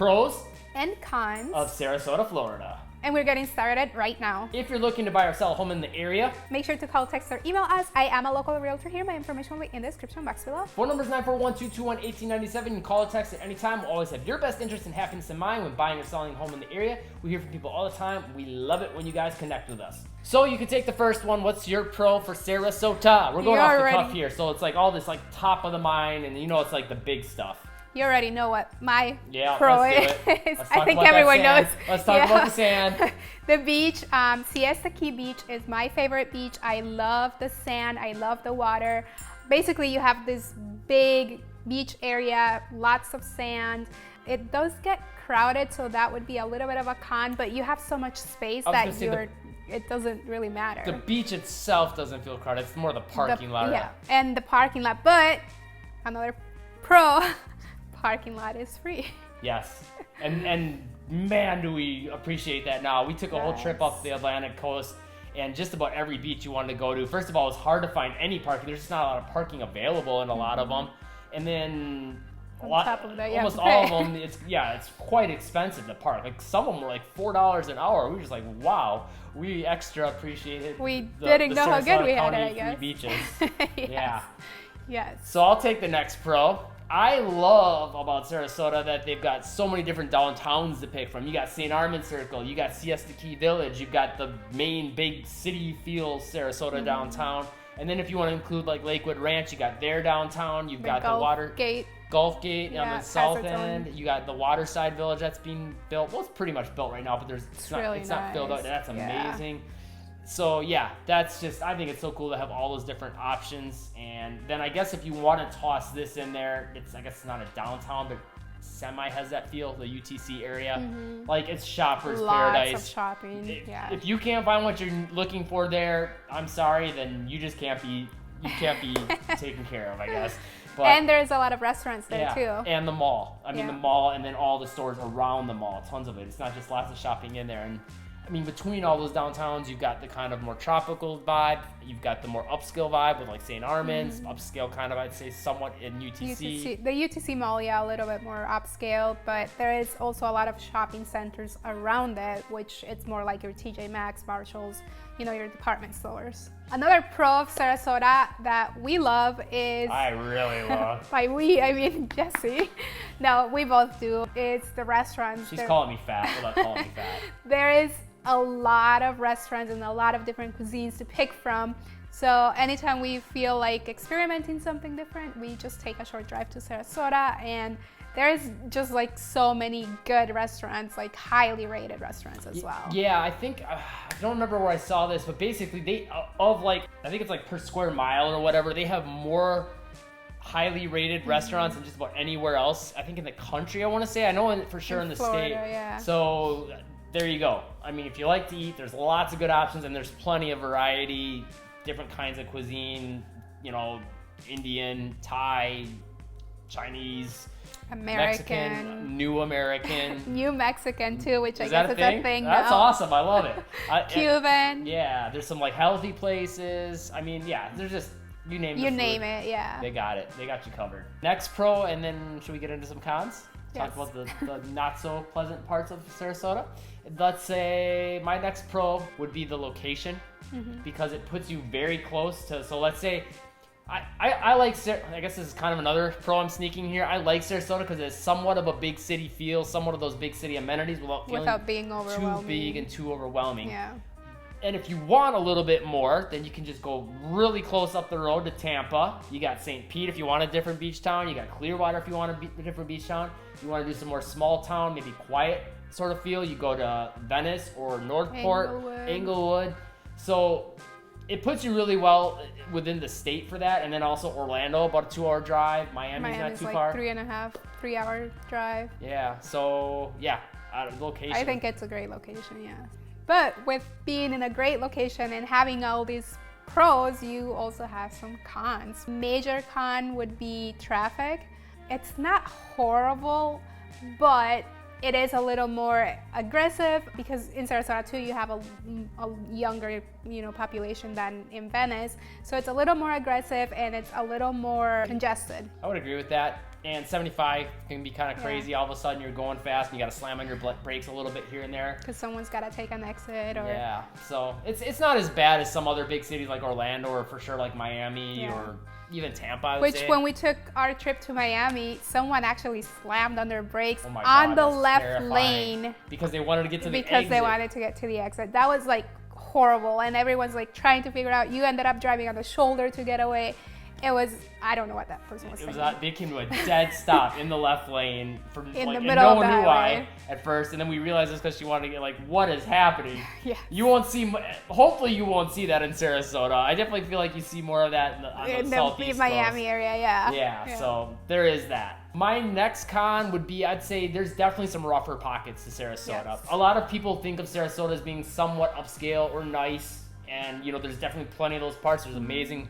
pros and cons of Sarasota, Florida. And we're getting started right now. If you're looking to buy or sell a home in the area, make sure to call, text, or email us. I am a local realtor here. My information will be in the description box below. Phone number is 941-221-1897. You can call or text at any time. We'll always have your best interest and happiness in mind when buying or selling a home in the area. We hear from people all the time. We love it when you guys connect with us. So you can take the first one. What's your pro for Sarasota? We're going off the cuff here. So it's like all this like top of the mind, and you know it's like the big stuff. You already know what my pro is. I think everyone knows. Let's talk about the sand. The beach, Siesta Key Beach is my favorite beach. I love the sand. I love the water. Basically, you have this big beach area, lots of sand. It does get crowded, so that would be a little bit of a con, but you have so much space that it doesn't really matter. The beach itself doesn't feel crowded. It's more the parking lot. Yeah, and the parking lot. But another pro, parking lot is free. Yes, and man, do we appreciate that now. We took a whole trip up the Atlantic coast, and just about every beach you wanted to go to. First of all, it's hard to find any parking. There's just not a lot of parking available in a lot of them. And then almost all of them, it's quite expensive to park. Like some of them were like $4 an hour. We were just like, wow, we extra appreciated. We didn't know how good we had it, I guess. Free beaches. Yes. Yes. So I'll take the next pro. I love about Sarasota that they've got so many different downtowns to pick from. You got St. Armand Circle, you got Siesta Key Village, you've got the main big city feel Sarasota downtown. And then if you want to include like Lakewood Ranch, you got their downtown, you've got the Gulf Gate on the south end. You got the Waterside Village that's being built. Well, it's pretty much built right now, but it's not filled out. That's amazing. So yeah, that's just, I think it's so cool to have all those different options. And then I guess if you want to toss this in there, I guess it's not a downtown, but semi has that feel, the UTC area. Like it's shoppers paradise. Lots of shopping. If you can't find what you're looking for there, I'm sorry, then you just can't be taken care of, I guess. But, and there's a lot of restaurants there too. And the mall. I mean the mall, and then all the stores around the mall, tons of it. It's not just lots of shopping in there. And I mean, between all those downtowns, you've got the kind of more tropical vibe. You've got the more upscale vibe with like St. Armand's, upscale kind of, I'd say, somewhat in UTC. The UTC mall, a little bit more upscale, but there is also a lot of shopping centers around it, which it's more like your TJ Maxx, Marshalls, your department stores. Another pro of Sarasota that we love is... I really love. By we, I mean Jesse. No, we both do. It's the restaurants. She's calling me fat. We're not calling me fat. There is a lot of restaurants and a lot of different cuisines to pick from. So anytime we feel like experimenting something different, we just take a short drive to Sarasota, and there's just like so many good restaurants, like highly rated restaurants as well. Yeah, I think, I don't remember where I saw this, but basically I think it's like per square mile or whatever, they have more highly rated restaurants than just about anywhere else, I think in the country, I want to say. I know for sure in the Florida, state. Yeah. So there you go. I mean, if you like to eat, there's lots of good options, and there's plenty of variety, different kinds of cuisine, Indian, Thai, Chinese, American, Mexican, New American. New Mexican too, which I guess is a thing That's now. awesome. I love it. Cuban. There's some like healthy places. I mean, there's just, you name it, yeah. They got it. They got you covered. Next pro, and then should we get into some cons? Talk about the not so pleasant parts of Sarasota. Let's say my next pro would be the location, because it puts you very close to, so let's say, I like, I guess this is kind of another pro I'm sneaking here. I like Sarasota because it's somewhat of a big city feel, somewhat of those big city amenities without being overwhelming. Too big and too overwhelming. Yeah. And if you want a little bit more, then you can just go really close up the road to Tampa. You got St. Pete if you want a different beach town. You got Clearwater if you want a different beach town. You want to do some more small town, maybe quiet sort of feel, you go to Venice or Northport, Englewood. So it puts you really well within the state for that. And then also Orlando, about a 2-hour drive. Miami's not too far. 3-hour drive. Yeah. So location. I think it's a great location. Yeah. But with being in a great location and having all these pros, you also have some cons. Major con would be traffic. It's not horrible, but it is a little more aggressive because in Sarasota too you have a younger population than in Venice, so it's a little more aggressive and it's a little more congested. I would agree with that. And 75 can be kind of crazy. Yeah. All of a sudden you're going fast and you got to slam on your brakes a little bit here and there. Because someone's got to take an exit. Or Yeah, so it's not as bad as some other big cities like Orlando or for sure like Miami or even Tampa, I would say. When we took our trip to Miami, someone actually slammed on their brakes Oh my on God, the that's left terrifying. lane. Because they wanted to get to the Because exit. they wanted to get to the exit. That was like horrible. And everyone's like trying to figure out. You ended up driving on the shoulder to get away. It was, I don't know what that person was saying. They came to a dead stop in the left lane from In like, the and middle no of one the knew why highway. at first, and then we realized it's because she wanted to get like, what is happening? Yeah. You won't see. Hopefully, you won't see that in Sarasota. I definitely feel like you see more of that on the southeast Miami coast. area, yeah. Yeah, so there is that. My next con would be, I'd say there's definitely some rougher pockets to Sarasota. Yes. A lot of people think of Sarasota as being somewhat upscale or nice, and there's definitely plenty of those parts. There's amazing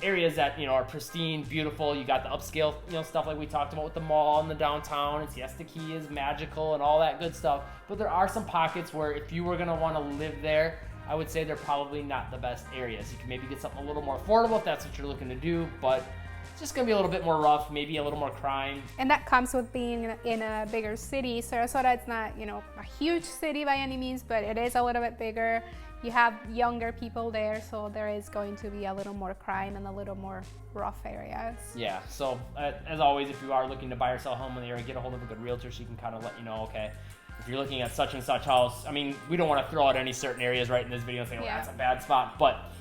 areas that are pristine, beautiful. You got the upscale stuff like we talked about with the mall and the downtown, and Siesta Key is magical and all that good stuff. But there are some pockets where if you were going to want to live there, I would say they're probably not the best areas. You can maybe get something a little more affordable if that's what you're looking to do, but it's just going to be a little bit more rough, maybe a little more crime. And that comes with being in a bigger city. Sarasota, it's not a huge city by any means, but it is a little bit bigger. You have younger people there, so there is going to be a little more crime and a little more rough areas. Yeah, so as always, if you are looking to buy or sell a home in the area, get a hold of a good realtor. She can kind of let you know, okay, if you're looking at such and such house, I mean, we don't want to throw out any certain areas right in this video and say, well, that's a bad spot, but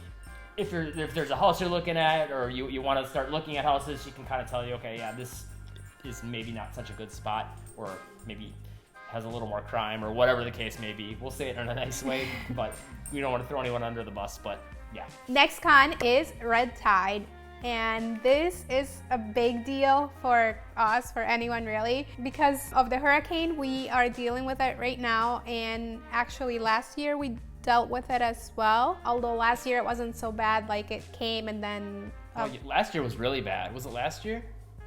if there's a house you're looking at or you want to start looking at houses, she can kind of tell you, okay, yeah, this is maybe not such a good spot, or maybe has a little more crime, or whatever the case may be. We'll say it in a nice way, but we don't want to throw anyone under the bus, but yeah. Next con is red tide. And this is a big deal for us, for anyone really, because of the hurricane. We are dealing with it right now, and actually last year we dealt with it as well, although last year it wasn't so bad. Like, it came and then last year was really bad. Was it last year?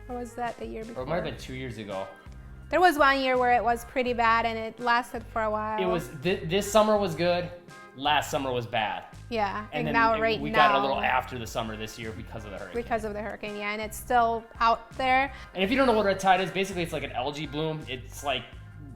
Or was that the year before? Or it might have been 2 years ago. There was 1 year where it was pretty bad and it lasted for a while. It was this summer was good, last summer was bad. Yeah, and then now we got a little after the summer this year because of the hurricane. Because of the hurricane, yeah, and it's still out there. And if you don't know what red tide is, basically it's like an algae bloom. It's like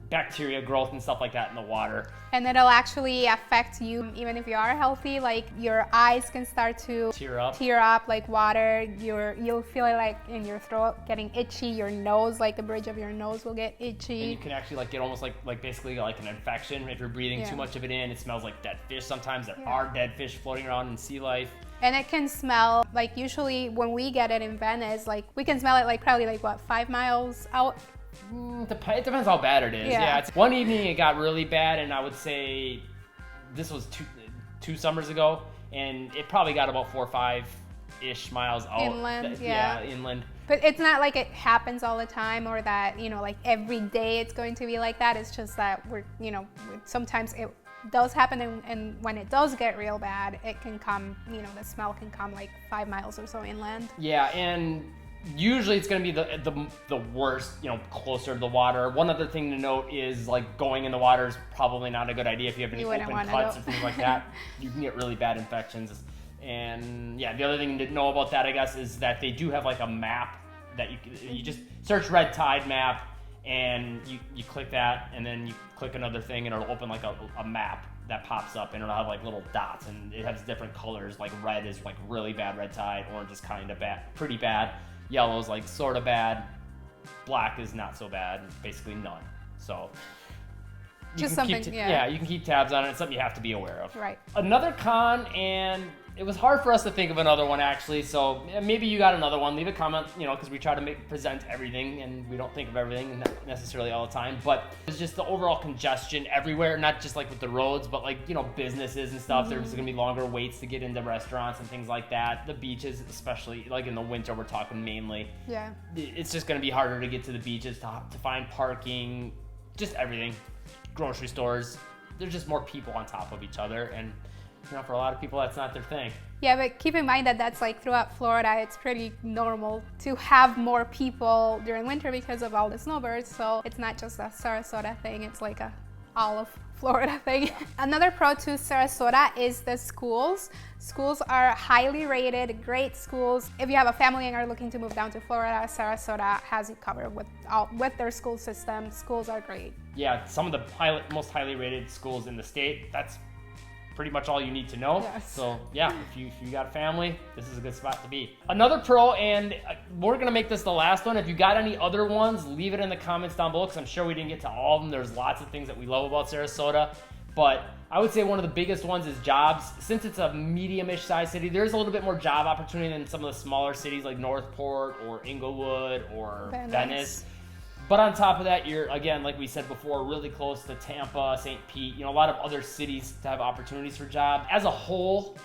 bacteria growth and stuff like that in the water. And it'll actually affect you even if you are healthy. Like, your eyes can start to tear up like water. You'll feel it like in your throat getting itchy. Your nose, like the bridge of your nose, will get itchy. And you can actually like get almost like basically like an infection if you're breathing too much of it in. It smells like dead fish sometimes. There are dead fish floating around in sea life. And it can smell like, usually when we get it in Venice, like we can smell it like probably like what, 5 miles out. It depends how bad it is. Yeah. One evening it got really bad, and I would say this was two summers ago, and it probably got about 4 or 5-ish miles out. Inland, inland. But it's not like it happens all the time, or that, like every day it's going to be like that. It's just that sometimes it does happen, and when it does get real bad, it can come, the smell can come like 5 miles or so inland. Yeah, and usually it's going to be the worst, closer to the water. One other thing to note is like going in the water is probably not a good idea if you have any open cuts or things like that. You can get really bad infections. And yeah, the other thing to know about that, I guess, is that they do have like a map that you just search red tide map, and you click that, and then you click another thing, and it'll open like a map that pops up, and it'll have like little dots, and it has different colors. Like red is like really bad red tide, orange is kind of bad, pretty bad. Yellow is like sort of bad. Black is not so bad. Basically none. So just something. You can keep tabs on it. It's something you have to be aware of. Right. Another con, and it was hard for us to think of another one actually. So maybe you got another one. Leave a comment. Because we try to present everything, and we don't think of everything necessarily all the time. But it's just the overall congestion everywhere. Not just like with the roads, but like businesses and stuff. There's going to be longer waits to get into restaurants and things like that. The beaches, especially like in the winter, we're talking mainly. Yeah. It's just going to be harder to get to the beaches, to find parking, just everything. Grocery stores. There's just more people on top of each other, and you know, for a lot of people, that's not their thing. Yeah, but keep in mind that that's like throughout Florida, it's pretty normal to have more people during winter because of all the snowbirds. So it's not just a Sarasota thing, it's like a all of Florida thing. Another pro to Sarasota is the schools. Schools are highly rated, great schools. If you have a family and are looking to move down to Florida, Sarasota has you covered with their school system. Schools are great. Yeah, some of the most highly rated schools in the state. That's pretty much all you need to know. Yes. So yeah, if you got a family, this is a good spot to be. Another pro, and we're gonna make this the last one. If you got any other ones, leave it in the comments down below, because I'm sure we didn't get to all of them. There's lots of things that we love about Sarasota, but I would say one of the biggest ones is jobs. Since it's a medium-ish size city, there's a little bit more job opportunity than some of the smaller cities like Northport or Inglewood or Venice. But on top of that, you're, again, like we said before, really close to Tampa, St. Pete, you know, a lot of other cities to have opportunities for job. As a whole,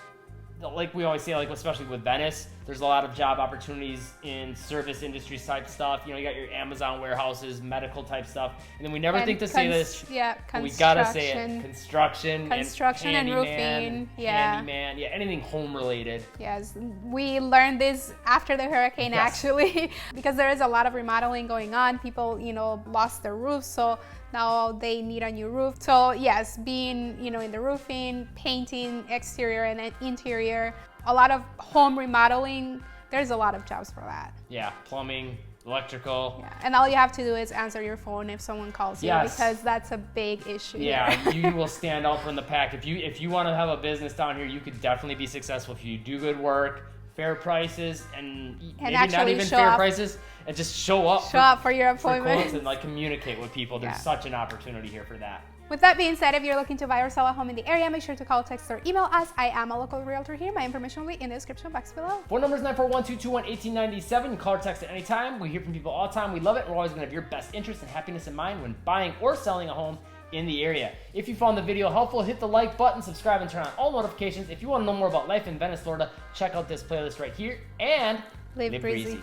like we always say, like especially with Venice, there's a lot of job opportunities in service industry type stuff. You know, you got your Amazon warehouses, medical type stuff. And then we never think to say this, but we gotta say it. Construction and roofing. Yeah. Handyman, yeah, anything home related. Yes, we learned this after the hurricane, actually, because there is a lot of remodeling going on. People, you know, lost their roofs, so now they need a new roof. So yes, being, you know, in the roofing, painting, exterior and interior, a lot of home remodeling, there's a lot of jobs for that. Yeah, plumbing, electrical. Yeah, and all you have to do is answer your phone if someone calls you, because that's a big issue. Yeah, you will stand out from the pack. If you want to have a business down here, you could definitely be successful if you do good work, fair prices, and maybe not even fair prices, and just show up for your appointment and like communicate with people. There's such an opportunity here for that. With that being said, if you're looking to buy or sell a home in the area, make sure to call, text, or email us. I am a local realtor here. My information will be in the description box below. Phone number is 941-221-1897. Call or text at any time. We hear from people all the time. We love it. We're always going to have your best interest and happiness in mind when buying or selling a home in the area. If you found the video helpful, hit the like button, subscribe, and turn on all notifications. If you want to know more about life in Venice, Florida, check out this playlist right here, and live breezy.